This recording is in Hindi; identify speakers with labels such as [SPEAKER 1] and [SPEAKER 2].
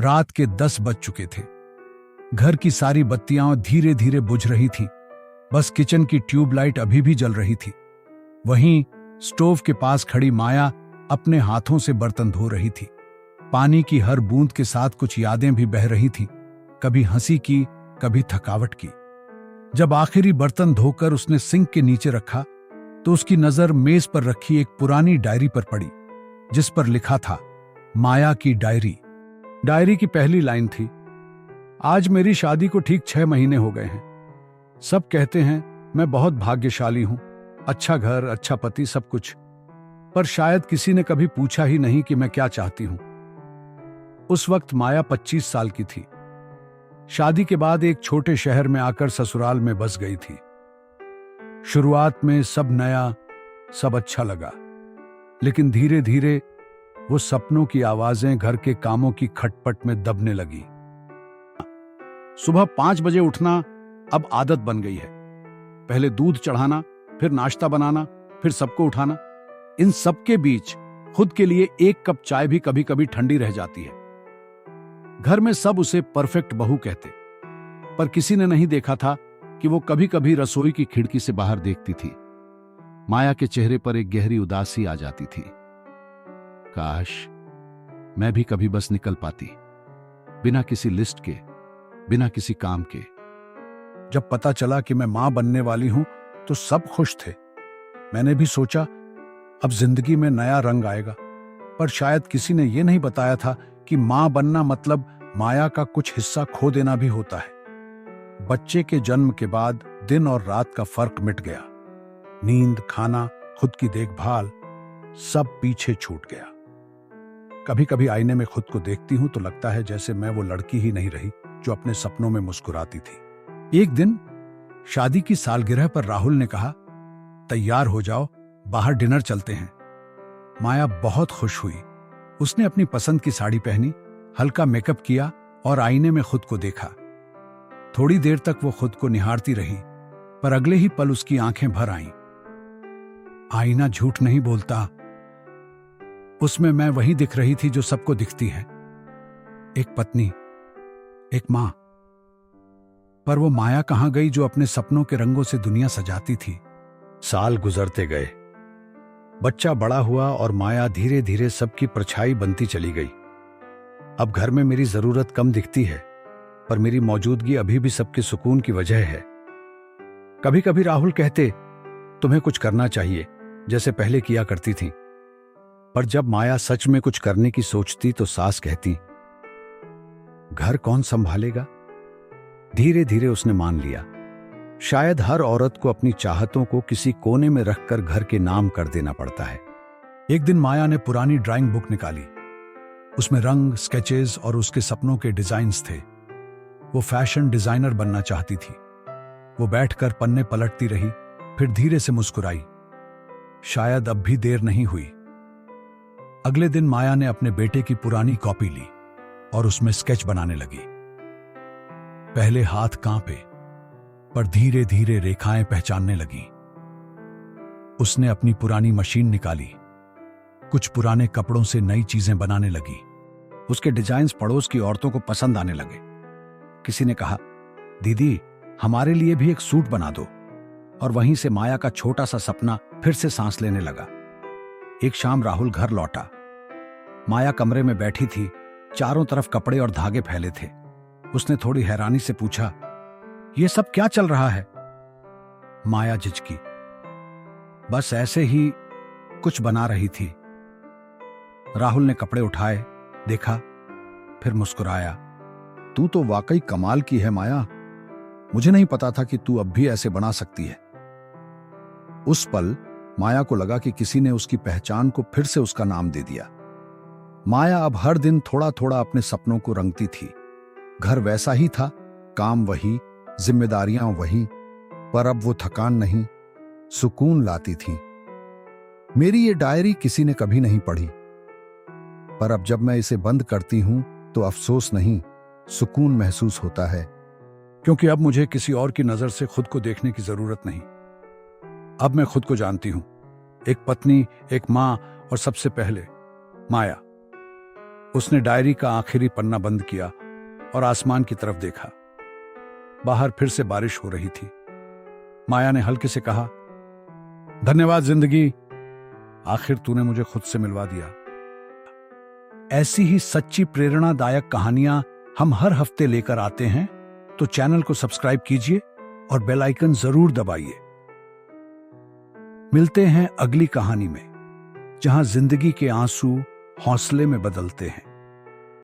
[SPEAKER 1] रात के 10 बज चुके थे। घर की सारी बत्तियां धीरे धीरे बुझ रही थीं। बस किचन की ट्यूबलाइट अभी भी जल रही थी। वहीं स्टोव के पास खड़ी माया अपने हाथों से बर्तन धो रही थी। पानी की हर बूंद के साथ कुछ यादें भी बह रही थीं, कभी हंसी की, कभी थकावट की। जब आखिरी बर्तन धोकर उसने सिंक के नीचे रखा तो उसकी नजर मेज पर रखी एक पुरानी डायरी पर पड़ी, जिस पर लिखा था, माया की डायरी। डायरी की पहली लाइन थी, आज मेरी शादी को ठीक 6 महीने हो गए हैं। सब कहते हैं मैं बहुत भाग्यशाली हूं, अच्छा घर, अच्छा पति, सब कुछ, पर शायद किसी ने कभी पूछा ही नहीं कि मैं क्या चाहती हूं। उस वक्त माया 25 साल की थी। शादी के बाद एक छोटे शहर में आकर ससुराल में बस गई थी। शुरुआत में सब नया, सब अच्छा लगा, लेकिन धीरे धीरे वो सपनों की आवाजें घर के कामों की खटपट में दबने लगी। सुबह 5 बजे उठना अब आदत बन गई है। पहले दूध चढ़ाना, फिर नाश्ता बनाना, फिर सबको उठाना। इन सबके बीच खुद के लिए एक कप चाय भी कभी कभी ठंडी रह जाती है। घर में सब उसे परफेक्ट बहू कहते, पर किसी ने नहीं देखा था कि वो कभी कभी रसोई की खिड़की से बाहर देखती थी। माया के चेहरे पर एक गहरी उदासी आ जाती थी। काश मैं भी कभी बस निकल पाती, बिना किसी लिस्ट के, बिना किसी काम के। जब पता चला कि मैं मां बनने वाली हूं तो सब खुश थे। मैंने भी सोचा अब जिंदगी में नया रंग आएगा, पर शायद किसी ने यह नहीं बताया था कि मां बनना मतलब माया का कुछ हिस्सा खो देना भी होता है। बच्चे के जन्म के बाद दिन और रात का फर्क मिट गया। नींद, खाना, खुद की देखभाल, सब पीछे छूट गया। कभी कभी आईने में खुद को देखती हूं तो लगता है जैसे मैं वो लड़की ही नहीं रही जो अपने सपनों में मुस्कुराती थी। एक दिन शादी की सालगिरह पर राहुल ने कहा, तैयार हो जाओ, बाहर डिनर चलते हैं। माया बहुत खुश हुई। उसने अपनी पसंद की साड़ी पहनी, हल्का मेकअप किया और आईने में खुद को देखा। थोड़ी देर तक वो खुद को निहारती रही, पर अगले ही पल उसकी आंखें भर आईं। आईना झूठ नहीं बोलता। उसमें मैं वही दिख रही थी जो सबको दिखती है, एक पत्नी, एक मां। पर वो माया कहां गई जो अपने सपनों के रंगों से दुनिया सजाती थी। साल गुजरते गए, बच्चा बड़ा हुआ और माया धीरे धीरे सबकी परछाई बनती चली गई। अब घर में मेरी जरूरत कम दिखती है, पर मेरी मौजूदगी अभी भी सबके सुकून की वजह है। कभी कभी राहुल कहते, तुम्हें कुछ करना चाहिए, जैसे पहले किया करती थी। पर जब माया सच में कुछ करने की सोचती तो सास कहती, घर कौन संभालेगा। धीरे धीरे उसने मान लिया, शायद हर औरत को अपनी चाहतों को किसी कोने में रखकर घर के नाम कर देना पड़ता है। एक दिन माया ने पुरानी ड्राइंग बुक निकाली। उसमें रंग, स्केचेस और उसके सपनों के डिजाइन्स थे। वो फैशन डिजाइनर बनना चाहती थी। वो बैठकर पन्ने पलटती रही, फिर धीरे से मुस्कुराई, शायद अब भी देर नहीं हुई। अगले दिन माया ने अपने बेटे की पुरानी कॉपी ली और उसमें स्केच बनाने लगी। पहले हाथ कांपे, पर धीरे धीरे रेखाएं पहचानने लगी। उसने अपनी पुरानी मशीन निकाली, कुछ पुराने कपड़ों से नई चीजें बनाने लगी। उसके डिजाइन्स पड़ोस की औरतों को पसंद आने लगे। किसी ने कहा, दीदी हमारे लिए भी एक सूट बना दो। और वहीं से माया का छोटा सा सपना फिर से सांस लेने लगा। एक शाम राहुल घर लौटा। माया कमरे में बैठी थी, चारों तरफ कपड़े और धागे फैले थे। उसने थोड़ी हैरानी से पूछा, यह सब क्या चल रहा है। माया झिझकी, बस ऐसे ही कुछ बना रही थी। राहुल ने कपड़े उठाए, देखा, फिर मुस्कुराया, तू तो वाकई कमाल की है माया, मुझे नहीं पता था कि तू अब भी ऐसे बना सकती है। उस पल माया को लगा कि किसी ने उसकी पहचान को फिर से उसका नाम दे दिया। माया अब हर दिन थोड़ा थोड़ा अपने सपनों को रंगती थी। घर वैसा ही था, काम वही, जिम्मेदारियां वही, पर अब वो थकान नहीं, सुकून लाती थी। मेरी ये डायरी किसी ने कभी नहीं पढ़ी, पर अब जब मैं इसे बंद करती हूं तो अफसोस नहीं, सुकून महसूस होता है, क्योंकि अब मुझे किसी और की नजर से खुद को देखने की जरूरत नहीं। अब मैं खुद को जानती हूं, एक पत्नी, एक मां और सबसे पहले माया। उसने डायरी का आखिरी पन्ना बंद किया और आसमान की तरफ देखा। बाहर फिर से बारिश हो रही थी। माया ने हल्के से कहा, धन्यवाद जिंदगी, आखिर तूने मुझे खुद से मिलवा दिया। ऐसी ही सच्ची प्रेरणादायक कहानियां हम हर हफ्ते लेकर आते हैं, तो चैनल को सब्सक्राइब कीजिए और बेल आइकन जरूर दबाइए। मिलते हैं अगली कहानी में, जहां जिंदगी के आंसू हौसले में बदलते हैं।